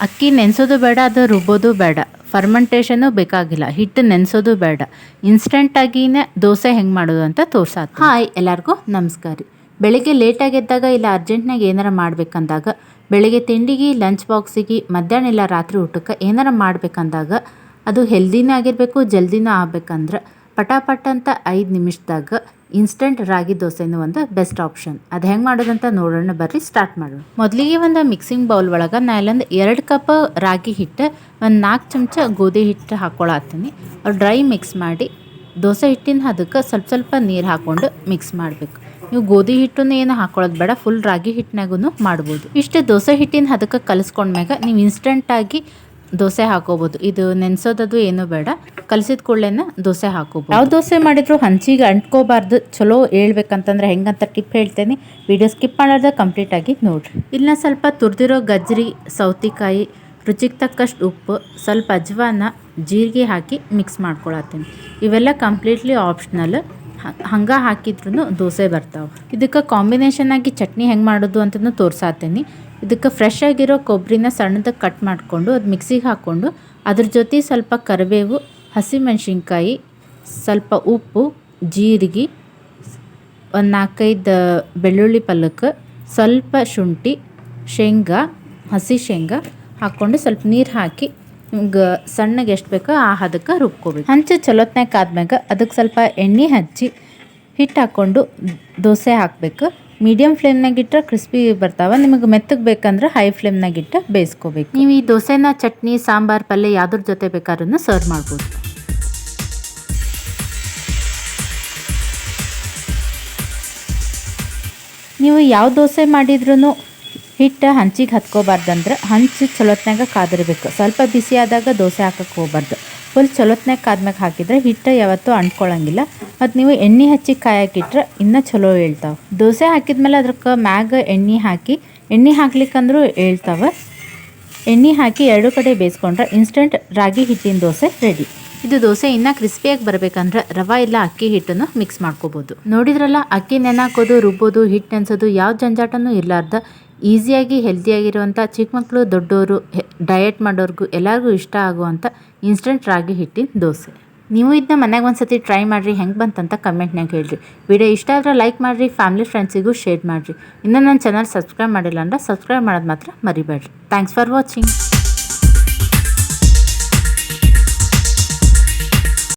ಅಕ್ಕಿ ನೆನೆಸೋದು ಬೇಡ, ಅದು ರುಬ್ಬೋದು ಬೇಡ, ಫರ್ಮೆಂಟೇಷನು ಬೇಕಾಗಿಲ್ಲ, ಹಿಟ್ಟು ನೆನೆಸೋದು ಬೇಡ, ಇನ್ಸ್ಟೆಂಟಾಗಿಯೇ ದೋಸೆ ಹೆಂಗೆ ಮಾಡೋದು ಅಂತ ತೋರ್ಸಾತು. ಹಾಯ್ ಎಲ್ಲರಿಗೂ ನಮಸ್ಕಾರ. ಬೆಳಿಗ್ಗೆ ಲೇಟಾಗಿ ಎದ್ದಾಗ ಇಲ್ಲ ಅರ್ಜೆಂಟ್ನಾಗ ಏನಾರ ಮಾಡ್ಬೇಕಂದಾಗ, ಬೆಳಿಗ್ಗೆ ತಿಂಡಿಗೆ, ಲಂಚ್ ಬಾಕ್ಸಿಗೆ, ಮಧ್ಯಾಹ್ನ ಇಲ್ಲ ರಾತ್ರಿ ಊಟಕ್ಕೆ ಏನಾರ ಮಾಡ್ಬೇಕಂದಾಗ ಅದು ಹೆಲ್ದಿನೂ ಆಗಿರಬೇಕು, ಜಲ್ದಿನೂ ಆಗ್ಬೇಕಂದ್ರೆ ಪಟಾಪಟ್ ಅಂತ 5 ನಿಮಿಷದಾಗ ಇನ್ಸ್ಟೆಂಟ್ ರಾಗಿ ದೋಸೆನೂ ಒಂದು ಬೆಸ್ಟ್ ಆಪ್ಷನ್. ಅದು ಹೆಂಗೆ ಮಾಡೋದಂತ ನೋಡೋಣ, ಬರ್ರಿ ಸ್ಟಾರ್ಟ್ ಮಾಡೋಣ. ಮೊದಲಿಗೆ ಒಂದು ಮಿಕ್ಸಿಂಗ್ ಬೌಲ್ ಒಳಗೆ ನಾ ಇಲ್ಲೊಂದು 2 ಕಪ್ ರಾಗಿ ಹಿಟ್ಟು, ಒಂದು 4 ಚಮಚ ಗೋಧಿ ಹಿಟ್ಟು ಹಾಕ್ಕೊಳತ್ತೀನಿ. ಅವ್ರು ಡ್ರೈ ಮಿಕ್ಸ್ ಮಾಡಿ ದೋಸೆ ಹಿಟ್ಟಿನ ಅದಕ್ಕೆ ಸ್ವಲ್ಪ ನೀರು ಹಾಕ್ಕೊಂಡು ಮಿಕ್ಸ್ ಮಾಡಬೇಕು. ನೀವು ಗೋಧಿ ಹಿಟ್ಟನ್ನು ಏನು ಹಾಕೊಳ್ಳೋದು ಬೇಡ, ಫುಲ್ ರಾಗಿ ಹಿಟ್ಟಿನಾಗೂ ಮಾಡ್ಬೋದು. ಇಷ್ಟು ದೋಸೆ ಹಿಟ್ಟಿನ ಅದಕ್ಕೆ ಕಲಿಸ್ಕೊಂಡ್ಮ್ಯಾಗ ನೀವು ಇನ್ಸ್ಟೆಂಟಾಗಿ ದೋಸೆ ಹಾಕೋಬೋದು. ಇದು ನೆನೆಸೋದದು ಏನೂ ಬೇಡ, ಕಲಿಸಿದ ಕೂಡಲೇ ದೋಸೆ ಹಾಕೋಬೋದು. ಯಾವ ದೋಸೆ ಮಾಡಿದ್ರು ಹಂಚಿಗೆ ಅಂಟ್ಕೋಬಾರ್ದು. ಚಲೋ ಹೇಳ್ಬೇಕಂತಂದ್ರೆ ಹೆಂಗಂತ ಟಿಪ್ ಹೇಳ್ತೇನೆ, ವಿಡಿಯೋ ಸ್ಕಿಪ್ ಮಾಡಾರ್ದ ಕಂಪ್ಲೀಟಾಗಿ ನೋಡಿರಿ. ಇನ್ನು ಸ್ವಲ್ಪ ತುರಿದಿರೋ ಗಜ್ರಿ, ಸೌತೆಕಾಯಿ, ರುಚಿಗೆ ತಕ್ಕಷ್ಟು ಉಪ್ಪು, ಸ್ವಲ್ಪ ಅಜ್ವಾನ, ಜೀರಿಗೆ ಹಾಕಿ ಮಿಕ್ಸ್ ಮಾಡ್ಕೊಳತ್ತೀನಿ. ಇವೆಲ್ಲ ಕಂಪ್ಲೀಟ್ಲಿ ಆಪ್ಷನಲ್, ಹಂಗೆ ಹಾಕಿದ್ರೂ ದೋಸೆ ಬರ್ತಾವೆ. ಇದಕ್ಕೆ ಕಾಂಬಿನೇಷನ್ ಆಗಿ ಚಟ್ನಿ ಹೆಂಗೆ ಮಾಡೋದು ಅಂತಲೂ ತೋರ್ಸಾತೀನಿ. ಇದಕ್ಕೆ ಫ್ರೆಶ್ ಆಗಿರೋ ಕೊಬ್ಬರಿನ ಸಣ್ಣದಾಗಿ ಕಟ್ ಮಾಡಿಕೊಂಡು ಅದು ಮಿಕ್ಸಿಗೆ ಹಾಕ್ಕೊಂಡು ಅದ್ರ ಜೊತೆ ಸ್ವಲ್ಪ ಕರಿಬೇವು, ಹಸಿಮೆಣ್ಸಿನ್ಕಾಯಿ, ಸ್ವಲ್ಪ ಉಪ್ಪು, ಜೀರಿಗೆ, ಒಂದು 4-5 ಬೆಳ್ಳುಳ್ಳಿ ಪಲ್ಲಕ್ಕೆ, ಸ್ವಲ್ಪ ಶುಂಠಿ, ಶೇಂಗಾ, ಹಸಿ ಶೇಂಗಾ ಹಾಕ್ಕೊಂಡು ಸ್ವಲ್ಪ ನೀರು ಹಾಕಿ ನಿಮ್ಗೆ ಸಣ್ಣಗೆ ಎಷ್ಟು ಬೇಕೋ ಆ ಹದಕ್ಕೆ ರುಬ್ಕೋಬೇಕು. ಹಂಚು ಚಲೋತ್ನಾಗ ಆದ್ಮ್ಯಾಗ ಅದಕ್ಕೆ ಸ್ವಲ್ಪ ಎಣ್ಣೆ ಹಚ್ಚಿ ಹಿಟ್ಟು ಹಾಕ್ಕೊಂಡು ದೋಸೆ ಹಾಕಬೇಕು. ಮೀಡಿಯಮ್ ಫ್ಲೇಮ್ನಾಗ ಇಟ್ಟರೆ ಕ್ರಿಸ್ಪಿ ಬರ್ತಾವೆ. ನಿಮಗೆ ಮೆತ್ತಗೆ ಬೇಕಂದ್ರೆ ಹೈ ಫ್ಲೇಮ್ನಾಗ ಇಟ್ಟು ಬೇಯಿಸ್ಕೋಬೇಕು. ನೀವು ಈ ದೋಸೆನ ಚಟ್ನಿ, ಸಾಂಬಾರು, ಪಲ್ಯ ಯಾವುದ್ರ ಜೊತೆ ಬೇಕಾದ್ರೂ ಸರ್ವ್ ಮಾಡ್ಬೋದು. ನೀವು ಯಾವ ದೋಸೆ ಮಾಡಿದ್ರೂ ಹಿಟ್ಟು ಹಂಚಿಗೆ ಹತ್ಕೋಬಾರ್ದಂದ್ರೆ ಹಂಚು ಚಲೋತ್ನಾಗ ಕಾದಿರಬೇಕು. ಸ್ವಲ್ಪ ಬಿಸಿ ಆದಾಗ ದೋಸೆ ಹಾಕಕ್ಕೆ ಹೋಗ್ಬಾರ್ದು. ಫುಲ್ ಚಲೋತ್ನಾಗ ಕಾದ್ಮ್ಯಾಗ ಹಾಕಿದರೆ ಹಿಟ್ಟು ಯಾವತ್ತೂ ಅಂಟ್ಕೊಳ್ಳಂಗಿಲ್ಲ. ಮತ್ತು ನೀವು ಎಣ್ಣೆ ಹಚ್ಚಿ ಕಾಯಕ್ಕಿಟ್ರೆ ಇನ್ನೂ ಚಲೋ ಹೇಳ್ತಾವೆ. ದೋಸೆ ಹಾಕಿದ್ಮೇಲೆ ಅದಕ್ಕೆ ಮ್ಯಾಗ ಎಣ್ಣೆ ಹಾಕ್ಲಿಕ್ಕಂದ್ರೂ ಹೇಳ್ತಾವೆ. ಎಣ್ಣೆ ಹಾಕಿ 2 ಕಡೆ ಬೇಯಿಸ್ಕೊಂಡ್ರೆ ಇನ್ಸ್ಟೆಂಟ್ ರಾಗಿ ಹಿಟ್ಟಿನ ದೋಸೆ ರೆಡಿ. ಇದು ದೋಸೆ ಇನ್ನೂ ಕ್ರಿಸ್ಪಿಯಾಗಿ ಬರಬೇಕಂದ್ರೆ ರವೆ ಇಲ್ಲ ಅಕ್ಕಿ ಹಿಟ್ಟನ್ನು ಮಿಕ್ಸ್ ಮಾಡ್ಕೋಬೋದು. ನೋಡಿದ್ರಲ್ಲ, ಅಕ್ಕಿ ನೆನಾಕೋದು, ರುಬ್ಬೋದು, ಹಿಟ್ಟು ನೆನೆಸೋದು ಯಾವ ಜಂಜಾಟನೂ ಇರಲಾರ್ದ ಈಸಿಯಾಗಿ ಹೆಲ್ದಿಯಾಗಿರುವಂಥ ಚಿಕ್ಕ ಮಕ್ಕಳು, ದೊಡ್ಡವರು, ಡಯಟ್ ಮಾಡೋರ್ಗೂ ಎಲ್ಲರಿಗೂ ಇಷ್ಟ ಆಗುವಂಥ ಇನ್ಸ್ಟೆಂಟ್ ರಾಗಿ ಹಿಟ್ಟಿನ ದೋಸೆ. ನೀವು ಇದನ್ನ ಮನೆಗೆ ಒಂದ್ಸತಿ ಟ್ರೈ ಮಾಡಿರಿ, ಹೆಂಗೆ ಬಂತಂತ ಕಮೆಂಟ್ನಾಗ ಹೇಳ್ರಿ. ವಿಡಿಯೋ ಇಷ್ಟ ಆದರೆ ಲೈಕ್ ಮಾಡಿರಿ, ಫ್ಯಾಮಿಲಿ ಫ್ರೆಂಡ್ಸಿಗೂ ಶೇರ್ ಮಾಡಿರಿ. ಇನ್ನೂ ನನ್ನ ಚಾನಲ್ ಸಬ್ಸ್ಕ್ರೈಬ್ ಮಾಡಿಲ್ಲ ಅಂದ್ರೆ ಸಬ್ಸ್ಕ್ರೈಬ್ ಮಾಡೋದು ಮಾತ್ರ ಮರಿಬೇಡ್ರಿ. Thanks for watching.